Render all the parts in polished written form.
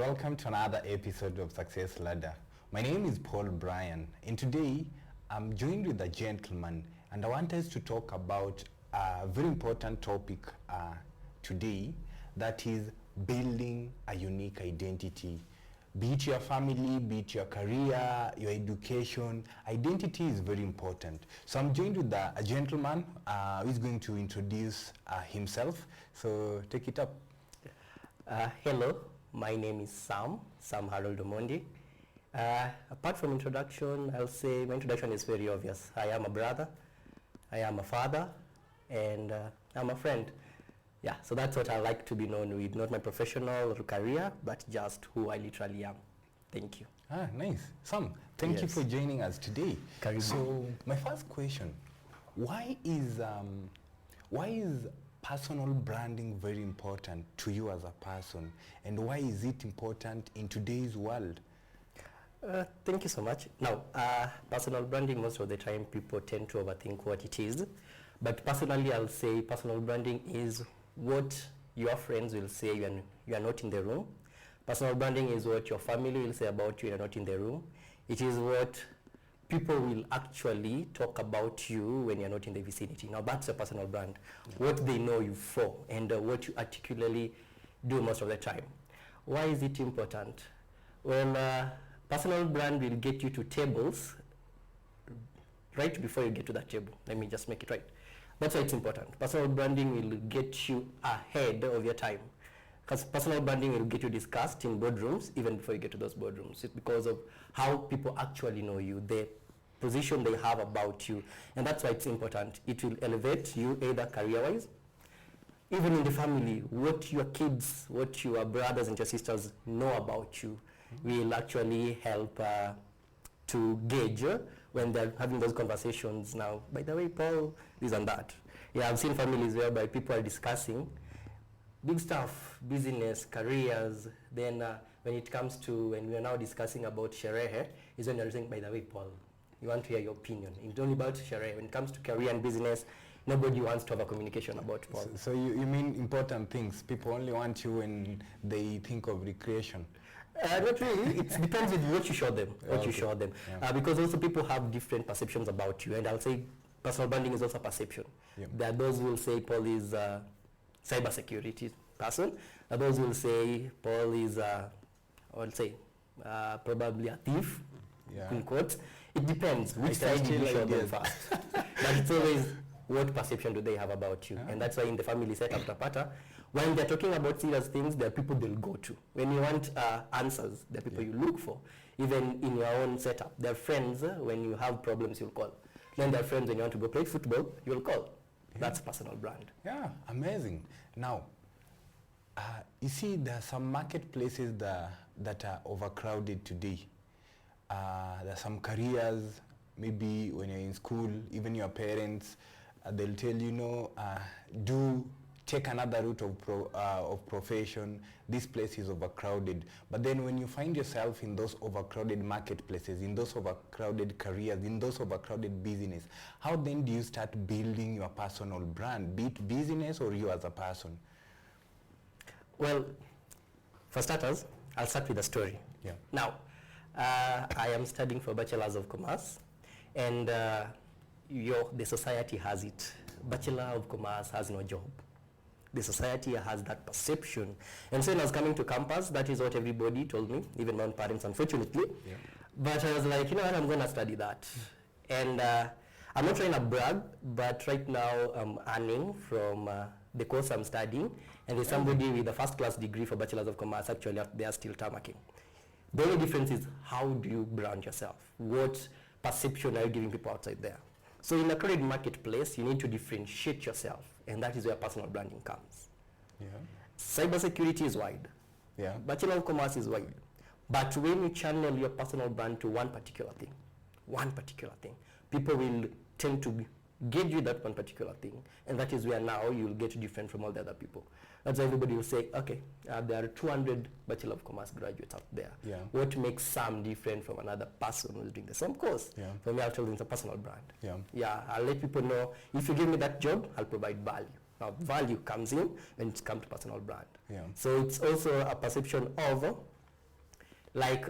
welcome to another episode of Success Ladder. My name is Paul Bryan, and today I'm joined with a gentleman, and I want us to talk about a very important topic today, that is building a unique identity. Be it your family, be it your career, your education, identity is very important. So I'm joined with a gentleman who is going to introduce himself. So take it up. Hello, my name is Sam Harold Omondi. Apart from introduction, I'll say my introduction is very obvious. I am a brother, I am a father, and I'm a friend. Yeah, so that's what I like to be known with, not my professional career, but just who I literally am. Thank you. Nice. Sam, thank you for joining us today. So my first question, why is personal branding very important to you as a person, and why is it important in today's world? Thank you so much. Now, personal branding, most of the time people tend to overthink what it is, but personally I'll say personal branding is what your friends will say when you are not in the room. Personal branding is what your family will say about you when you're not in the room. It is what people will actually talk about you when you're not in the vicinity. Now that's a personal brand, what they know you for, and what you articulately do most of the time. Why is it important? Well, personal brand will get you to tables right before you get to that table. Let me just make it right. That's why it's important. Personal branding will get you ahead of your time, because personal branding will get you discussed in boardrooms even before you get to those boardrooms. It's because of how people actually know you, the position they have about you, and that's why it's important. It will elevate you either career-wise, even in the family, what your kids, what your brothers and your sisters know about you will actually help to gauge when they're having those conversations. Now, by the way, Paul, this and that. Yeah, I've seen families whereby people are discussing big stuff, business, careers. Then when it comes to, when we're now discussing about sherehe, is when they're saying, by the way, Paul, you want to hear your opinion. It's only about sherehe. When it comes to career and business, nobody wants to have a communication about Paul. So you mean important things. People only want you when they think of recreation. Not really. It depends on what you show them. You show them, because also people have different perceptions about you, and I'll say personal branding is also perception. There are those who will say Paul is a cybersecurity person. There are those who will say Paul is, I'll say, probably a thief. In quotes. It depends which side you show them first. But it's always what perception do they have about you, and that's why in the family setup, Tapata, when they're talking about serious things, there are people they'll go to. When you want answers, there are people you look for. Even in your own setup, there are friends, when you have problems, you'll call. Then there are friends when you want to go play football, you'll call. That's personal brand. Yeah, amazing. Now, you see, there are some marketplaces that are overcrowded today. There are some careers, maybe when you're in school, even your parents, they'll tell you, do take another route of profession. This place is overcrowded. But then when you find yourself in those overcrowded marketplaces, in those overcrowded careers, in those overcrowded business, how then do you start building your personal brand, be it business or you as a person? Well, for starters, I'll start with a story. Now, I am studying for Bachelor's of Commerce, and the society has it. Bachelor of Commerce has no job. The society has that perception. And so when I was coming to campus, that is what everybody told me, even my own parents, unfortunately. But I was like, you know what, I'm going to study that. And I'm not trying to brag, but right now I'm earning from the course I'm studying, and there's somebody with a first-class degree for Bachelor's of Commerce actually out there still tarmacking. The only difference is how do you brand yourself? What perception are you giving people outside there? So in a crowded marketplace, you need to differentiate yourself, and that is where personal branding comes. Cybersecurity is wide. Bachelor of Commerce is wide. But when you channel your personal brand to one particular thing, people will tend to gauge you that one particular thing, and that is where now you'll get different from all the other people. That's why everybody will say, okay, there are 200 Bachelor of Commerce graduates out there. What makes some different from another person who's doing the same course? For me, I'll tell them it's a personal brand. I'll let people know, if you give me that job, I'll provide value. Now, value comes in when it comes to personal brand. So it's also a perception of Like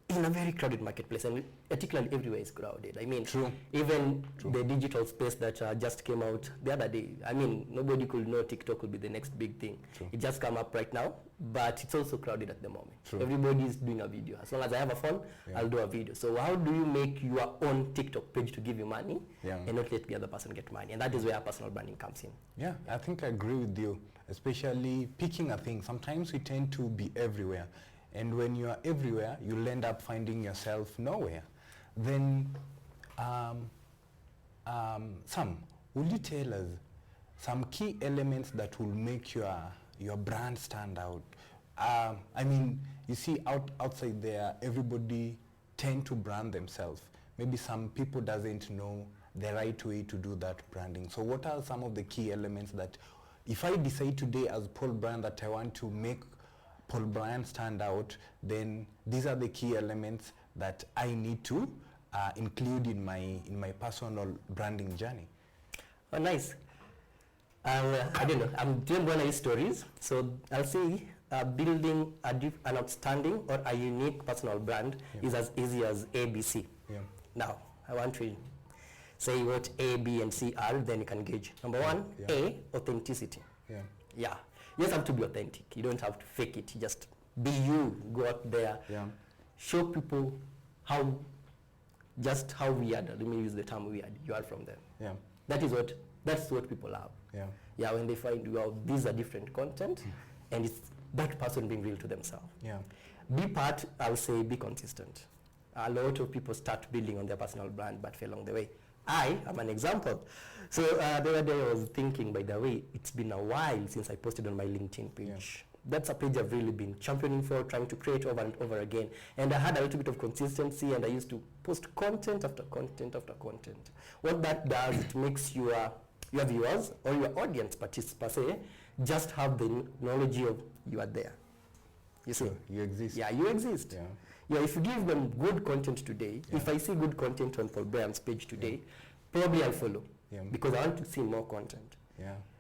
in a very crowded marketplace, and particularly everywhere is crowded. I mean, True. even the digital space that just came out the other day. I mean, nobody could know TikTok will be the next big thing. True. It just come up right now, but it's also crowded at the moment. True. Everybody is doing a video. As long as I have a phone, I'll do a video. So how do you make your own TikTok page to give you money and not let the other person get money? And that is where personal branding comes in. Yeah, I think I agree with you, especially picking a thing. Sometimes we tend to be everywhere. And when you are everywhere, you'll end up finding yourself nowhere. Then, Sam, will you tell us some key elements that will make your brand stand out? I mean, you see outside there, everybody tend to brand themselves. Maybe some people doesn't know the right way to do that branding. So what are some of the key elements that, if I decide today as Paul Brand that I want to make Paul Brand stand out, then these are the key elements that I need to include in my personal branding journey? Oh, nice. I don't know. I'm doing one of these stories, so I'll say building an outstanding or a unique personal brand is as easy as ABC. Now, I want to say what A, B, and C are, then you can gauge. Number one, A, authenticity. You just have to be authentic. You don't have to fake it. You just be you. Go out there. Show people how weird, let me use the term weird, you are from them. That's what people love. When they find, well, these are different content, and it's that person being real to themselves. B part, I'll say be consistent. A lot of people start building on their personal brand, but fail along the way. I am an example. So the other day I was thinking, by the way, it's been a while since I posted on my LinkedIn page. That's a page I've really been championing for, trying to create over and over again. And I had a little bit of consistency, and I used to post content after content after content. What that does, it makes your viewers or your audience per se just have the knowledge of you are there. You see? You exist. Yeah, you exist. If you give them good content today, if I see good content on Paul Brand's page today, probably I'll follow because I want to see more content.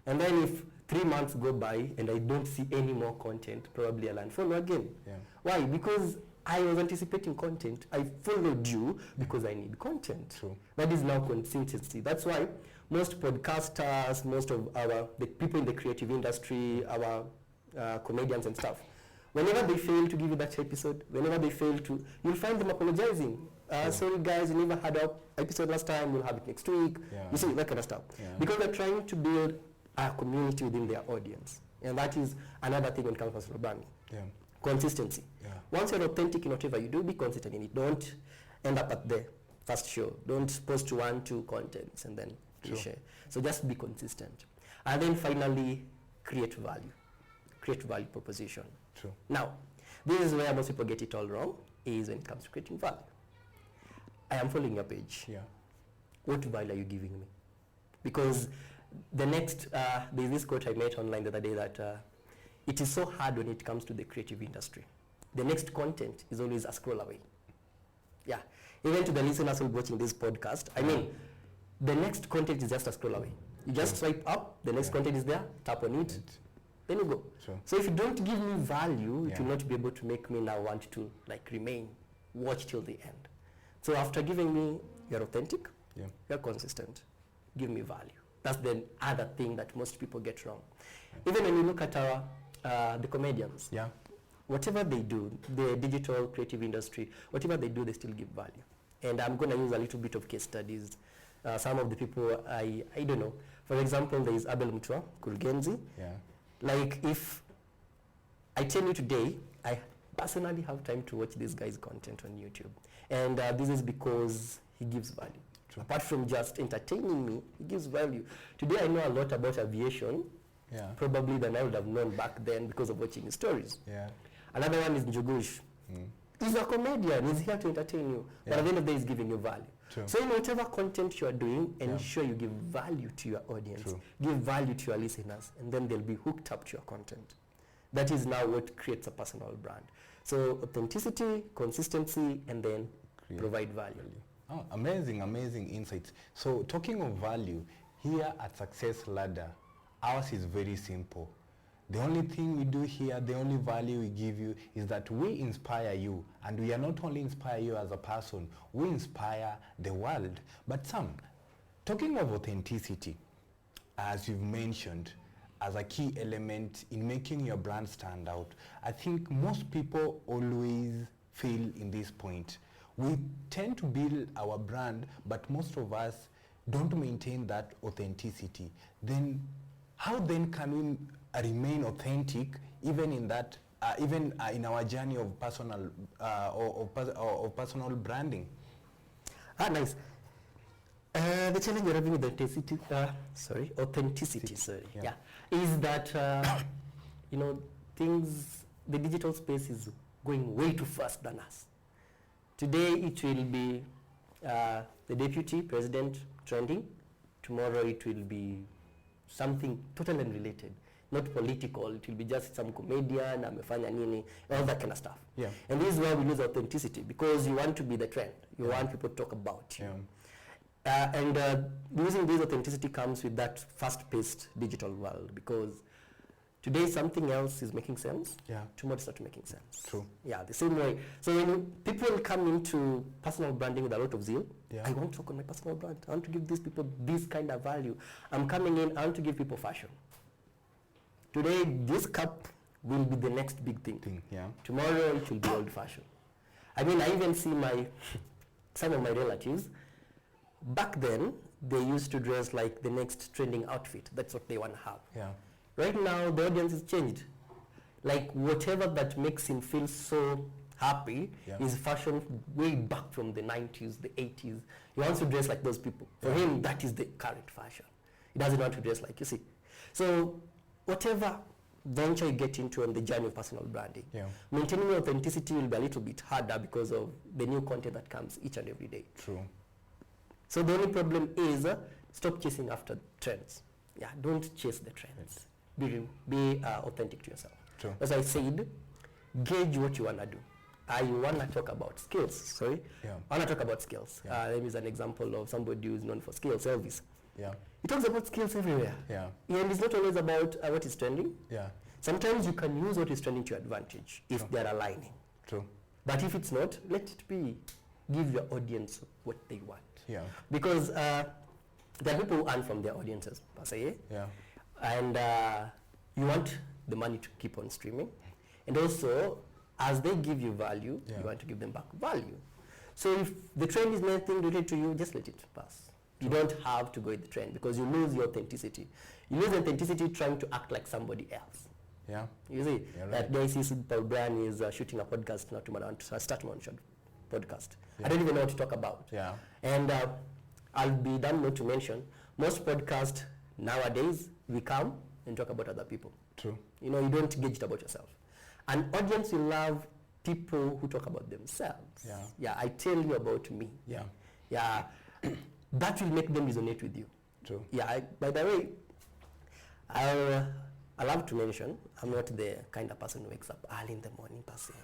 And then if 3 months go by and I don't see any more content, probably I'll unfollow again. Why? Because I was anticipating content. I followed you because I need content. That is now consistency. That's why most podcasters, most of the people in the creative industry, our comedians and stuff, whenever they fail to give you that episode, whenever they fail to, you'll find them apologizing. Sorry guys, you never had an episode last time, we'll have it next week. You see, that kind of stuff. Because they're trying to build a community within their audience. And that is another thing when it comes to personal branding. Consistency. Once you're authentic in whatever you do, be consistent in it. Don't end up at the first show. Don't post 1-2 contents and then you share. So just be consistent. And then finally, create value. Create value proposition. Now, this is where most people get it all wrong, is when it comes to creating value. I am following your page. What value are you giving me? Because the next, there's this quote I met online the other day that it is so hard when it comes to the creative industry. The next content is always a scroll away. Even to the listeners who are watching this podcast, I mean, the next content is just a scroll away. You just swipe up, the next content is there, tap on it, then you go. So if you don't give me value, it will not be able to make me now want to remain, watch till the end. So after giving me, you're authentic, you're consistent, give me value. That's the other thing that most people get wrong. Even when you look at the comedians, whatever they do, the digital creative industry, whatever they do, they still give value. And I'm going to use a little bit of case studies. Some of the people, I don't know. For example, there is Abel Mutwa, Kulgenzi. Like if I tell you today, I personally have time to watch this guy's content on YouTube. And this is because he gives value. Apart from just entertaining me, he gives value. Today I know a lot about aviation, probably than I would have known back then because of watching his stories. Another one is Njugush. He's a comedian, he's here to entertain you, but at the end of the day, he's giving you value. So in whatever content you are doing, ensure you give value to your audience, give value to your listeners, and then they'll be hooked up to your content. That is now what creates a personal brand. So authenticity, consistency, and then provide value. Oh, amazing, amazing insights. So talking of value, here at Success Ladder, ours is very simple. The only thing we do here, the only value we give you is that we inspire you. And we are not only inspire you as a person, we inspire the world. But Sam, talking of authenticity, as you've mentioned, as a key element in making your brand stand out, I think most people always fail in this point. We tend to build our brand, but most of us don't maintain that authenticity. Then how then can we remain authentic even in that in our journey of personal or personal branding? Nice. The challenge we're having with authenticity, is that the digital space is going way too fast than us. Today it will be the deputy president trending. Tomorrow it will be something totally unrelated, not political. It will be just some comedian, amefanya nini, all that kind of stuff. Yeah. And this is where we lose authenticity, because you want to be the trend. You want people to talk about you. Yeah. Losing this authenticity comes with that fast-paced digital world, because today something else is making sense. Yeah. Tomorrow it's not making sense. True. Yeah, the same way. So when people come into personal branding with a lot of zeal, I want to work on my personal brand. I want to give these people this kind of value. I'm coming in, I want to give people fashion. Today, this cup will be the next big thing. Yeah. Tomorrow, it will be old-fashioned. I mean, I even see some of my relatives, back then, they used to dress like the next trending outfit. That's what they want to have. Yeah. Right now, the audience has changed. Like, whatever that makes him feel so happy is fashion way back from the 90s, the 80s. He wants to dress like those people. For him, that is the current fashion. He doesn't want to dress like, you see. So, whatever venture you get into on the journey of personal branding, maintaining your authenticity will be a little bit harder because of the new content that comes each and every day. True. So the only problem is stop chasing after trends. Yeah, don't chase the trends. Be authentic to yourself. True. As I said, gauge what you want to do. I want to talk about skills. I want to talk about skills. There is an example of somebody who is known for skills, Elvis. He talks about skills everywhere. And it's not always about what is trending. Sometimes you can use what is trending to your advantage if they're aligning. True. But if it's not, let it be. Give your audience what they want. Because there are people who earn from their audiences, per se. And you want the money to keep on streaming. And also, as they give you value, you want to give them back value. So if the trend is nothing related to you, just let it pass. You don't have to go with the trend, because you lose your authenticity. You lose authenticity trying to act like somebody else. You see, that guy sees Paul Bryan is shooting a podcast now tomorrow, and start my own podcast. I don't even know what to talk about. And I'll be done not to mention, most podcasts nowadays, we come and talk about other people. True. You don't gauge it about yourself. An audience will love people who talk about themselves. I tell you about me. That will make them resonate with you. True. By the way, I love to mention, I'm not the kind of person who wakes up early in the morning per se.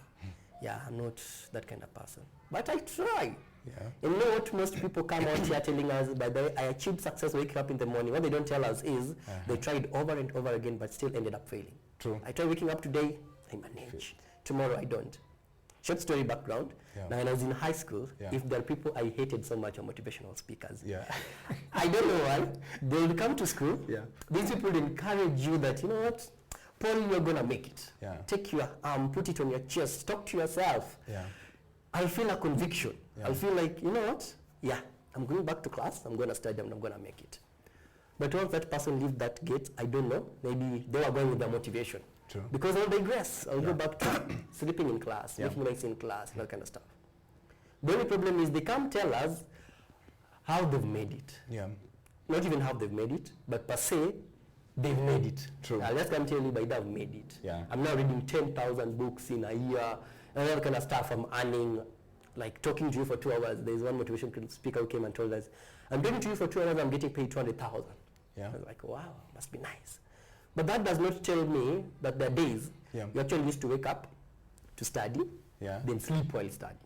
I'm not that kind of person. But I try. And you know what most people come out here telling us, by the way, I achieved success waking up in the morning. What they don't tell us is they tried over and over again but still ended up failing. True. I try waking up today, I manage. Tomorrow I don't. Short story background. Now when I was in high school, if there are people I hated so much are motivational speakers. I don't know why. They will come to school. These people encourage you that, you know what, Paul, you're going to make it. Take your arm, put it on your chest, talk to yourself. I'll feel a conviction. I'll feel like, you know what? I'm going back to class, I'm going to study, and I'm going to make it. But once that person leaves that gate, I don't know, maybe they were going with their motivation. True. Because I'll digress. I'll go back to sleeping in class, making noise in class, and that kind of stuff. The only problem is they can't tell us how they've made it. Not even how they've made it, but per se, they've made it. True. Let's come tell you by that I've made it. I'm now reading 10,000 books in a year, and all that kind of stuff. I'm earning, like talking to you for 2 hours. There's one motivation speaker who came and told us, I'm talking to you for 2 hours, I'm getting paid 200,000. I was like, wow, must be nice. But that does not tell me that there are days you actually used to wake up to study, then sleep while studying.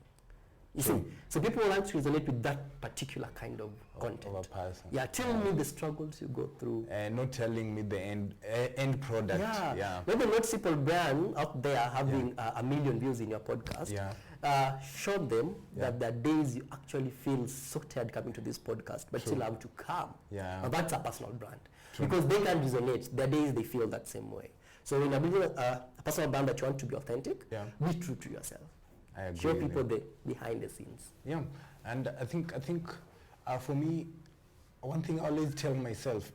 You see, so people will actually resonate with that particular kind of content. Of a person. Yeah, tell me the struggles you go through. Not telling me the end product. Yeah. Maybe not simple brand out there having a million views in your podcast. Yeah. Show them that there are days you actually feel so tired coming to this podcast, but still have to come. Yeah. Now that's a personal brand. True. Because they can resonate. There are days they feel that same way. So when you're building a personal brand that you want to be authentic, be true to yourself. I agree. Show people the behind the scenes. Yeah, and I think for me, one thing I always tell myself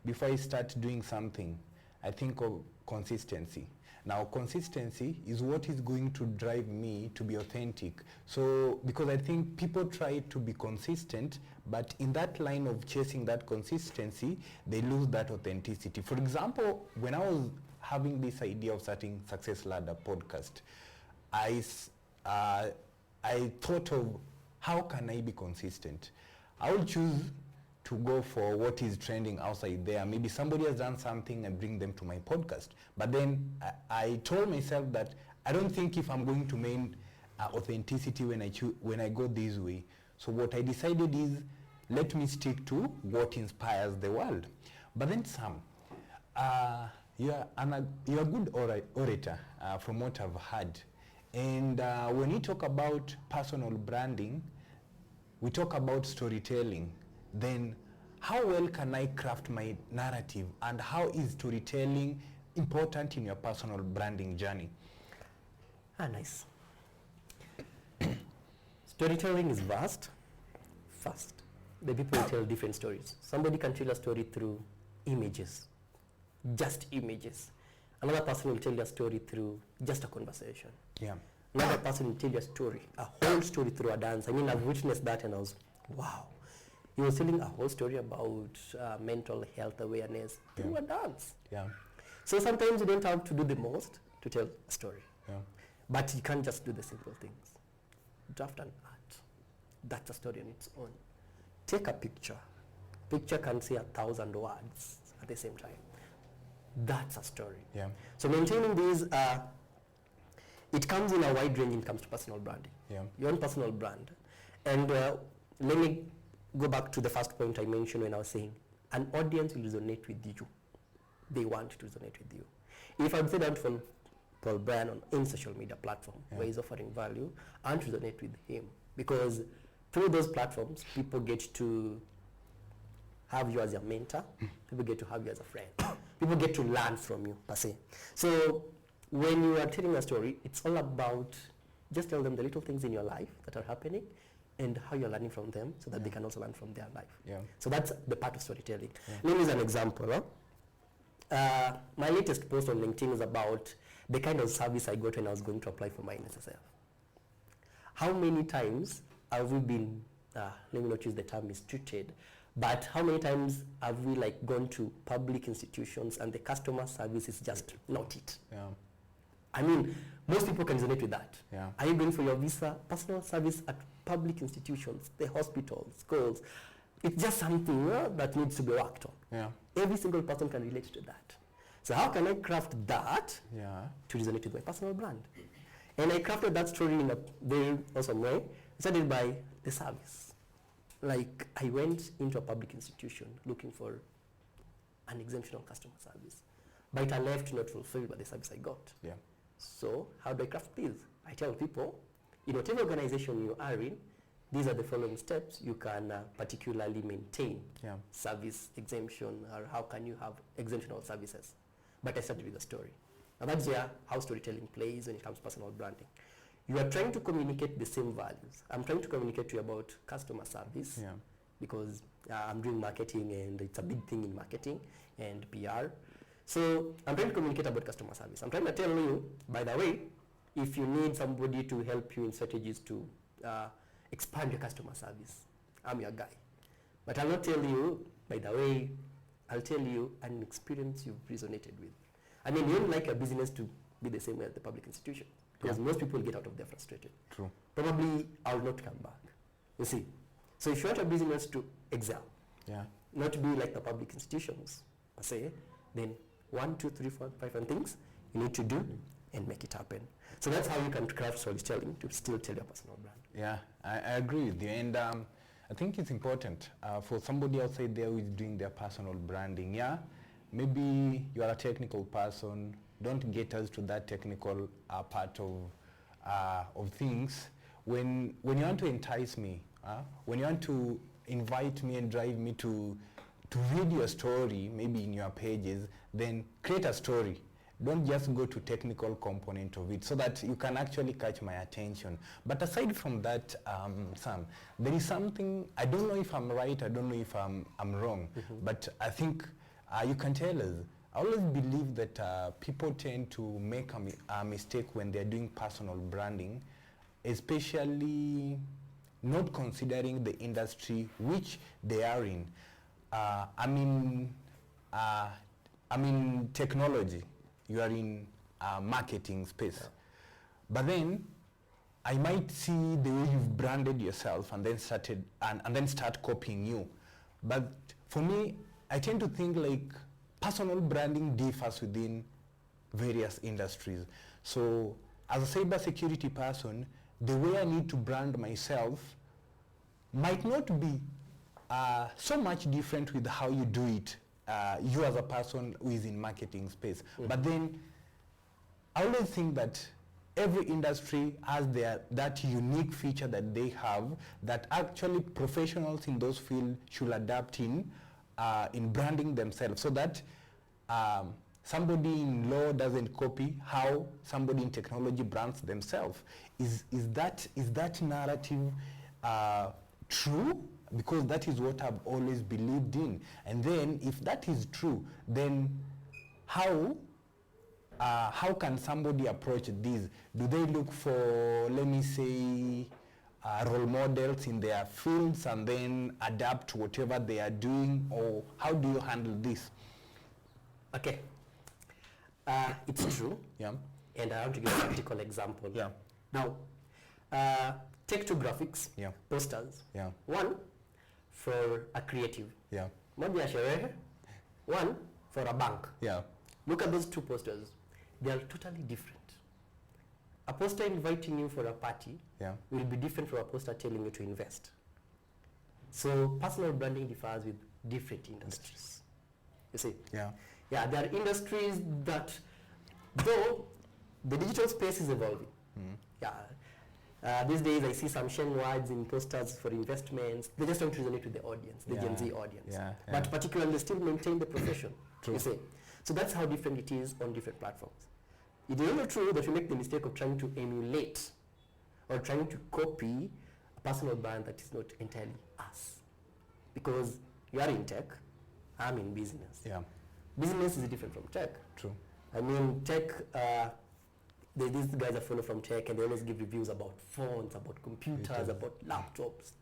before I start doing something, I think of consistency. Now, consistency is what is going to drive me to be authentic. So, because I think people try to be consistent, but in that line of chasing that consistency, they lose that authenticity. For example, when I was having this idea of starting Success Ladder podcast, I thought of how can I be consistent. I will choose to go for what is trending outside there. Maybe somebody has done something and bring them to my podcast. But then I told myself that I don't think if I'm going to maintain authenticity when I go this way. So what I decided is let me stick to what inspires the world. But then Sam, you're a good orator from what I've heard. And when we talk about personal branding, we talk about storytelling. Then how well can I craft my narrative, and how is storytelling important in your personal branding journey? Nice. Storytelling is vast, fast. The people tell different stories. Somebody can tell a story through images, just images. Another person will tell you a story through just a conversation. Yeah. Another person will tell you a story, a whole story through a dance. I mean, I've witnessed that and I was, wow. He was telling a whole story about mental health awareness through a dance. Yeah. So sometimes you don't have to do the most to tell a story. Yeah. But you can't just do the simple things. Draft an art. That's a story on its own. Take a picture. Picture can say 1,000 words at the same time. That's a story. Yeah. So maintaining these, it comes in a wide range when it comes to personal branding. Yeah. Your own personal brand. And let me go back to the first point I mentioned when I was saying, an audience will resonate with you. They want to resonate with you. If I would say that from Paul Bryan on any social media platform where he's offering value, and resonate with him, because through those platforms, people get to have you as a mentor, people get to have you as a friend, people get to learn from you, per se. So when you are telling a story, it's all about just tell them the little things in your life that are happening and how you're learning from them so that they can also learn from their life. Yeah. So that's the part of storytelling. Let me use an example. My latest post on LinkedIn is about the kind of service I got when I was going to apply for my NSSF. How many times have we been, let me not use the term mistreated, but how many times have we gone to public institutions and the customer service is just not it? Yeah. I mean, most people can resonate with that. Yeah. Are you going for your visa? Personal service at public institutions, the hospitals, schools. It's just something that needs to be worked on. Yeah. Every single person can relate to that. So how can I craft that to resonate with my personal brand? And I crafted that story in a very awesome way. I started by the service. Like, I went into a public institution looking for an exemption on customer service, but I left not fulfilled by the service I got. Yeah. So how do I craft this? I tell people, in whatever organization you are in, these are the following steps you can particularly maintain service exemption, or how can you have exemptional services. But I started with a story. Now that's how storytelling plays when it comes to personal branding. You are trying to communicate the same values. I'm trying to communicate to you about customer service because I'm doing marketing and it's a big thing in marketing and PR. So I'm trying to communicate about customer service. I'm trying to tell you, by the way, if you need somebody to help you in strategies to expand your customer service, I'm your guy. But I'll not tell you, by the way, I'll tell you an experience you've resonated with. I mean, you don't like a business to be the same way as the public institution, because most people get out of there frustrated. True. Probably I'll not come back. You see? So if you want a business to excel, not to be like the public institutions, per se, then 1, 2, 3, 4, 5 and things you need to do and make it happen. So that's how you can craft storytelling to still tell your personal brand. Yeah, I agree with you. And I think it's important for somebody outside there who is doing their personal branding. Yeah, maybe you are a technical person. Don't get us to that technical part of things. When you want to entice me, when you want to invite me and drive me to read your story, maybe in your pages, then create a story. Don't just go to technical component of it, so that you can actually catch my attention. But aside from that, Sam, there is something, I don't know if I'm right, I don't know if I'm wrong, but I think you can tell us. I always believe that people tend to make a mistake when they're doing personal branding, especially not considering the industry which they are in. I'm in technology. You are in marketing space. Yeah. But then I might see the way you've branded yourself and then start copying you. But for me, I tend to think like personal branding differs within various industries. So as a cybersecurity person, the way I need to brand myself might not be so much different with how you do it. You as a person who is in marketing space. But then I always think that every industry has that unique feature that they have that actually professionals in those fields should adapt in branding themselves, so that somebody in law doesn't copy how somebody in technology brands themselves. Is that narrative true? Because that is what I've always believed in. And then if that is true, then how can somebody approach this? Do they look for, let me say, role models in their fields and then adapt to whatever they are doing, or how do you handle this? Okay, it's true. Yeah. And I want to give a practical example. Yeah. Now, take two graphics, yeah, posters. Yeah. One for a creative. Yeah. Moja ya sherehe. One for a bank. Yeah. Look at those two posters. They are totally different. A poster inviting you for a party, yeah, will be different from a poster telling you to invest. So personal branding differs with different industries. You see? Yeah. Yeah, there are industries that, though the digital space is evolving. Yeah. These days I see some Shen words in posters for investments. They just don't resonate with the audience, the Gen Z audience. Yeah, but particularly they still maintain the profession. True. You see? So that's how different it is on different platforms. It is also true that we make the mistake of trying to emulate or trying to copy a personal brand that is not entirely us. Because you are in tech, I'm in business. Yeah. Business is different from tech. True. I mean, tech, these guys I follow from tech, and they always give reviews about phones, about computers, about laptops.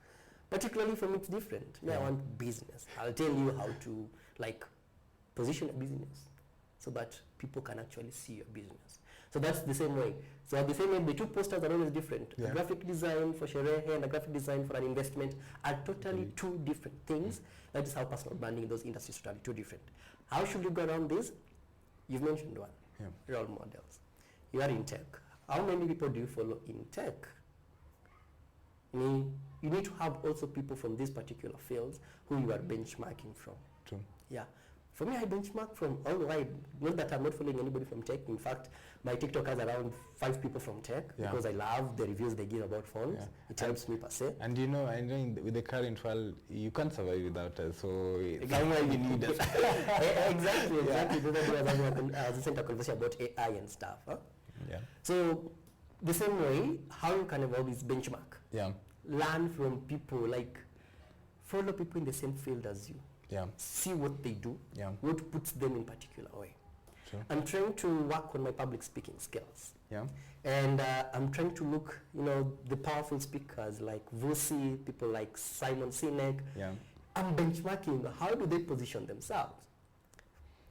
Particularly for me, it's different. Me, I want business. I'll tell you how to position a business so that people can actually see your business. So that's the same way. So the same way, the two posters are always different. Yeah. A graphic design for sherehe and a graphic design for an investment are totally two different things. That is how personal branding in those industries is totally two different. How should you go around this? You've mentioned one. Yeah. Role models. You are in tech. How many people do you follow in tech? I mean, you need to have also people from these particular fields who you are benchmarking from. True. Yeah. For me, I benchmark from online. Not that I'm not following anybody from tech. In fact, my TikTok has around 5 people from tech because I love the reviews they give about phones. Yeah. It helps me per se. And you know, with the current world, you can't survive without us. So somewhere you need us. Exactly. I was listening to a conversation about AI and stuff. Huh? Yeah. So the same way, how you can evolve is benchmark. Yeah. Learn from people, like follow people in the same field as you. Yeah. See what they do. Yeah. What puts them in particular way. Sure. I'm trying to work on my public speaking skills. Yeah. And I'm trying to look, the powerful speakers like Vusi, people like Simon Sinek. Yeah. I'm benchmarking how do they position themselves.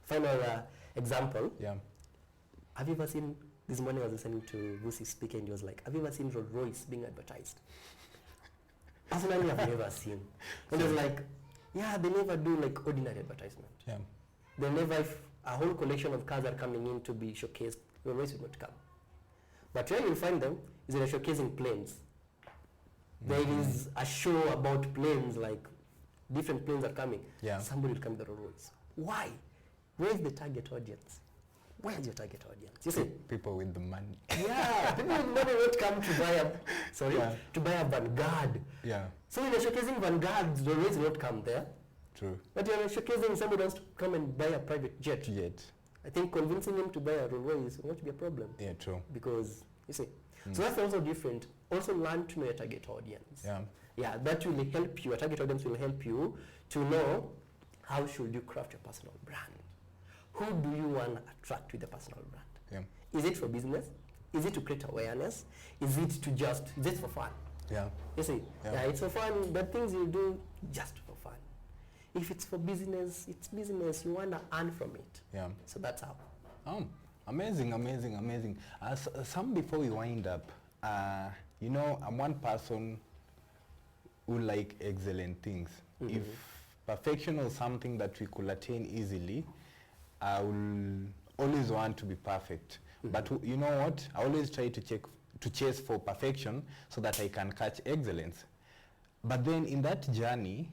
Final example. Yeah. Have you ever seen, this morning I was listening to Vusi speak and he was like, have you ever seen Rolls Royce being advertised? Personally, I've never seen. And he was like, yeah, they never do like ordinary advertisement. Yeah. They never, if a whole collection of cars are coming in to be showcased, Rolls Royce will not come. But where you find them is in a showcasing planes. There is a show about planes, like different planes are coming. Yeah. Somebody will come to the Rolls Royce. Why? Where is the target audience? Where is your target audience? You see? People with the money. Yeah, people with money won't come to buy to buy a Vanguard. Yeah. So when you're showcasing Vanguards, the Rolls will not come there. True. But you're showcasing somebody wants to come and buy a private jet. I think convincing him to buy a Rolls Royce will not be a problem. Yeah, true. Because, you see, so that's also different. Also learn to know your target audience. Yeah. Yeah, that will help you. Your target audience will help you to know how should you craft your personal brand. Who do you want to attract with the personal brand? Yeah. Is it for business? Is it to create awareness? Is it for fun? Yeah. You see, yeah, it's for fun, but things you do just for fun. If it's for business, it's business. You want to earn from it. Yeah. So that's how. Amazing. Some before we wind up, you know, I'm one person who like excellent things. If perfection was something that we could attain easily, I will always want to be perfect. But you know what? I always try to chase for perfection so that I can catch excellence. But then in that journey,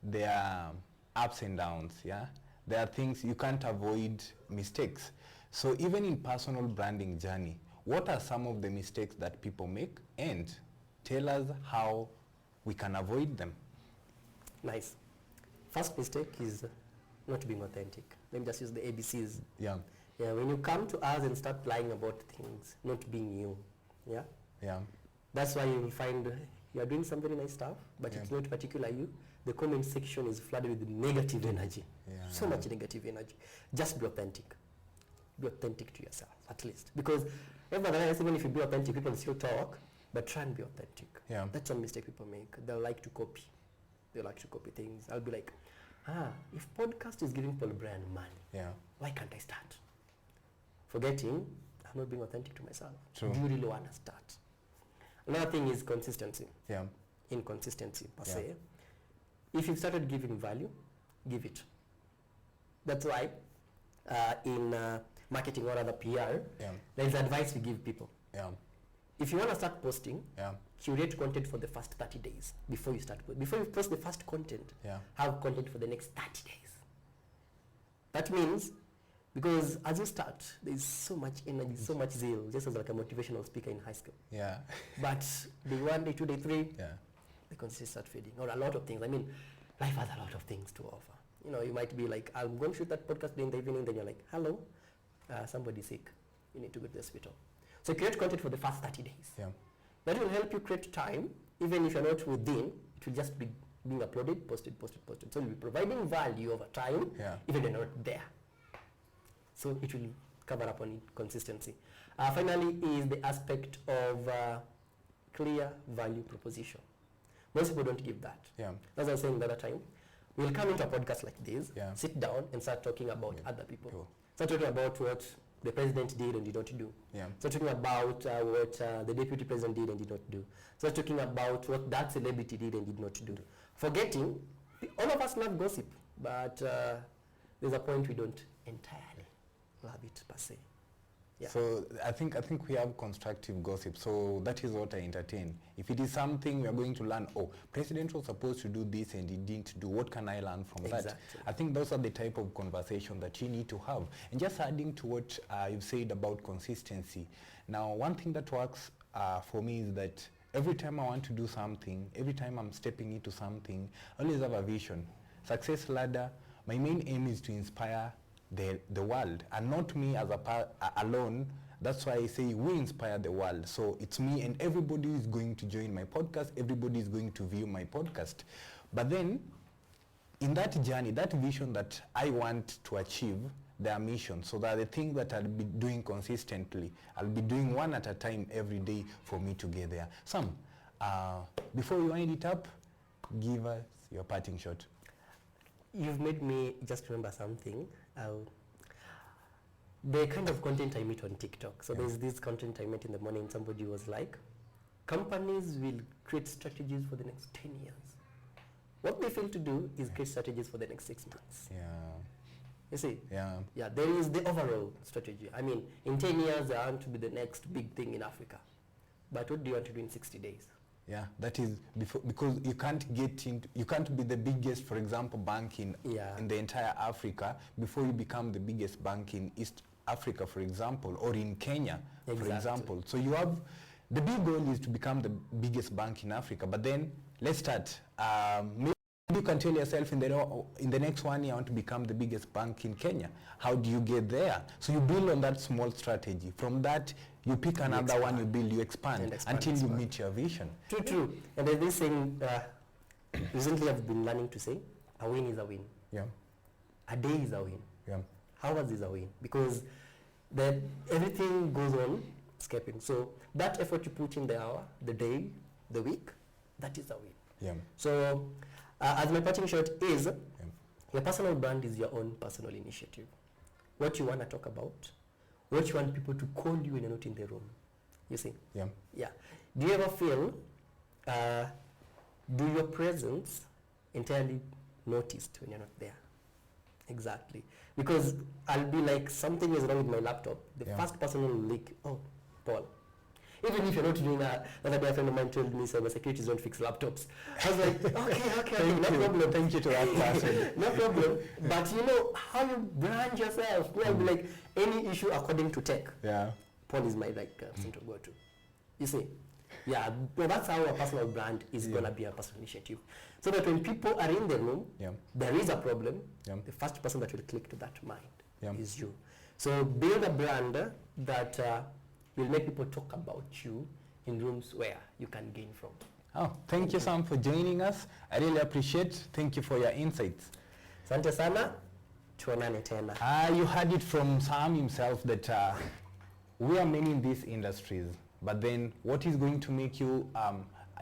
there are ups and downs, yeah? There are things you can't avoid mistakes. So even in personal branding journey, what are some of the mistakes that people make? And tell us how we can avoid them. Nice. First mistake is not being authentic. Let me just use the ABCs. Yeah. Yeah, when you come to us and start lying about things, not being you. Yeah? Yeah. That's why you will find you are doing some very nice stuff, but it's not particular you. The comment section is flooded with negative energy. Yeah. So much negative energy. Just be authentic. Be authentic to yourself, at least. Because nevertheless, even if you be authentic, people still talk, but try and be authentic. Yeah. That's one mistake people make. They like to copy. They like to copy things. I'll be like, if podcast is giving Paul Brand money, why can't I start? Forgetting, I'm not being authentic to myself. True. Do you really want to start? Another thing is consistency. Yeah. Inconsistency, per se. If you've started giving value, give it. That's why in marketing or other PR, there's advice we give people. Yeah. If you want to start posting, curate content for the first 30 days before you start. Before you post the first content, have content for the next 30 days. That means, because as you start, there's so much energy, so much zeal, just as like a motivational speaker in high school. Yeah. But day 1, day 2, day 3, the content start fading. Or a lot of things. I mean, life has a lot of things to offer. You know, you might be like, I'm going to shoot that podcast in the evening, then you're like, hello, somebody's sick. You need to go to the hospital. So create content for the first 30 days. Yeah. That will help you create time, even if you're not within, it will just be being uploaded, posted. So you'll be providing value over time, even if you're not there. So it will cover up on consistency. Finally is the aspect of clear value proposition. Most people don't give that. As I was saying the other time, we'll come into a podcast like this, sit down and start talking about other people. Start talking about what the president did and did not do. Start talking about what the deputy president did and did not do. Start talking about what that celebrity did and did not do. Forgetting, all of us love gossip, but there's a point we don't entirely love it per se. So I think we have constructive gossip. So that is what I entertain. If it is something we are going to learn, president was supposed to do this and he didn't do, what can I learn from that? I think those are the type of conversation that you need to have. And just adding to what you've said about consistency. Now, one thing that works for me is that every time I want to do something, every time I'm stepping into something, I always have a vision. Success ladder, my main aim is to inspire the world, and not me as alone. That's why I say we inspire the world. So it's me, and everybody is going to join my podcast, everybody is going to view my podcast. But then in that journey, that vision that I want to achieve, their mission, so that the thing that I'll be doing consistently, I'll be doing one at a time every day for me to get there. Sam, before we wind it up, give us your parting shot. You've made me just remember something. The kind of content I meet on TikTok. So there's this content I met in the morning. Somebody was like, companies will create strategies for the next 10 years. What they fail to do is create strategies for the next 6 months. You see? There is the overall strategy. I mean, in 10 years, I want to be the next big thing in Africa. But what do you want to do in 60 days? Yeah, that is because you can't get into, you can't be the biggest, for example, bank in the entire Africa before you become the biggest bank in East Africa, for example, or in Kenya, for example. So you have, the big goal is to become the biggest bank in Africa. But then let's start. Maybe you can tell yourself in the next 1 year I want to become the biggest bank in Kenya. How do you get there? So you build on that small strategy. From that, you pick another one, you build, you expand until you meet your vision. True. And there's this thing, recently I've been learning to say, a win is a win. Yeah. A day is a win. Yeah. Hours is a win. Because everything goes on escaping. So that effort you put in the hour, the day, the week, that is a win. Yeah. So as my parting shot is, your personal brand is your own personal initiative. What you want to talk about, what you want people to call you when you're not in the room. You see? Yeah. Yeah. Do you ever feel, do your presence entirely noticed when you're not there? Exactly. Because I'll be like, something is wrong with my laptop. The first person will leak, oh, Paul. Even if you're not doing that, another day a friend of mine told me cybersecurity don't fix laptops. I was like, okay, no problem. Thank you to that person. No problem. But you know how you brand yourself. I'll be like, any issue according to tech. Yeah. Paul is my person to go to. You see? Yeah, well, that's how a personal brand is going to be a personal initiative. So that when people are in the room, there is a problem, the first person that will click to that mind is you. So build a brand that will make people talk about you in rooms where you can gain from. Oh, thank you, Sam, for joining us. I really appreciate. Thank you for your insights. Asante sana. Tuonane tena. You heard it from Sam himself that we are many in these industries, but then what is going to make you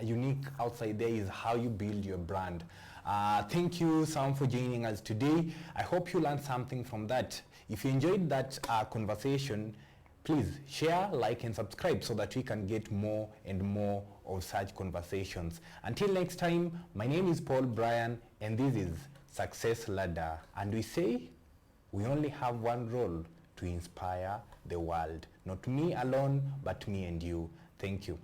unique outside there is how you build your brand. Thank you, Sam, for joining us today. I hope you learned something from that. If you enjoyed that conversation, please share, like, and subscribe so that we can get more and more of such conversations. Until next time, my name is Paul Brian, and this is Success Ladder. And we say, we only have one role: to inspire the world. Not me alone, but me and you. Thank you.